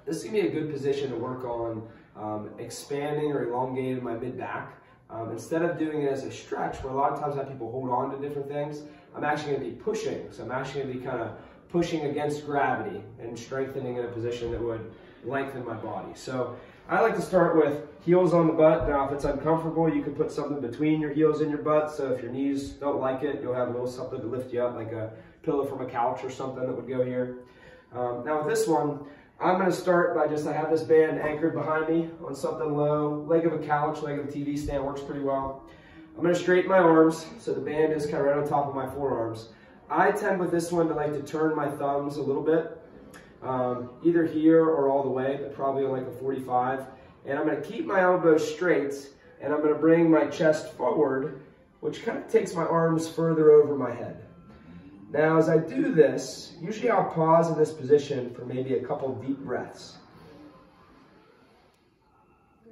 This is gonna be a good position to work on expanding or elongating my mid-back. Instead of doing it as a stretch, where a lot of times I have people hold on to different things, I'm actually gonna be pushing. So I'm actually gonna be kind of pushing against gravity and strengthening in a position that would lengthen my body. So I like to start with heels on the butt. Now, if it's uncomfortable, you can put something between your heels and your butt. So if your knees don't like it, you'll have a little something to lift you up, like a pillow from a couch or something that would go here. Now with this one, I'm gonna start by I have this band anchored behind me on something low, leg of a couch, leg of a TV stand, works pretty well. I'm gonna straighten my arms, so the band is kind of right on top of my forearms. I tend with this one to like to turn my thumbs a little bit, either here or all the way, but probably on like a 45. And I'm gonna keep my elbows straight, and I'm gonna bring my chest forward, which kind of takes my arms further over my head. Now, as I do this, usually I'll pause in this position for maybe a couple deep breaths.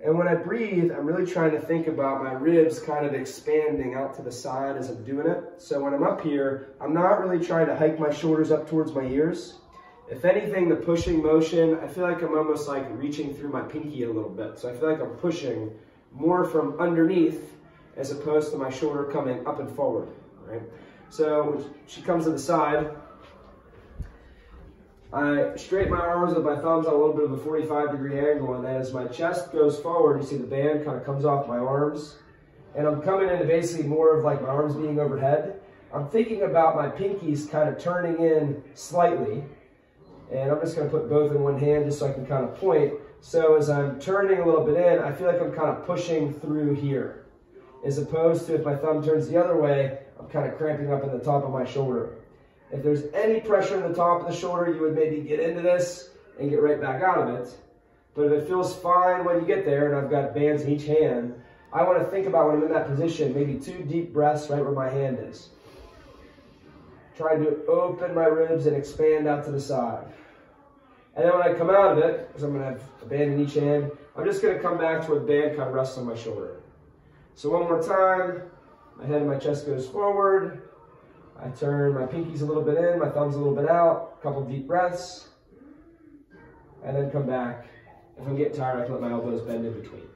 And when I breathe, I'm really trying to think about my ribs kind of expanding out to the side as I'm doing it. So when I'm up here, I'm not really trying to hike my shoulders up towards my ears. If anything, the pushing motion, I feel like I'm almost like reaching through my pinky a little bit. So I feel like I'm pushing more from underneath as opposed to my shoulder coming up and forward, right? So when she comes to the side, I straighten my arms with my thumbs on a little bit of a 45-degree angle, and then as my chest goes forward, you see the band kind of comes off my arms, and I'm coming into basically more of like my arms being overhead. I'm thinking about my pinkies kind of turning in slightly, and I'm just going to put both in one hand just so I can kind of point. So as I'm turning a little bit in, I feel like I'm kind of pushing through here, as opposed to if my thumb turns the other way, I'm kind of cramping up in the top of my shoulder. If there's any pressure in the top of the shoulder, you would maybe get into this and get right back out of it. But if it feels fine when you get there, and I've got bands in each hand, I want to think about when I'm in that position, maybe 2 deep breaths right where my hand is. Trying to open my ribs and expand out to the side. And then when I come out of it, because I'm going to have a band in each hand, I'm just going to come back to where the band kind of rests on my shoulder. So one more time. My head and my chest goes forward. I turn my pinkies a little bit in, my thumbs a little bit out, a couple deep breaths, and then come back. If I'm getting tired, I can let my elbows bend in between.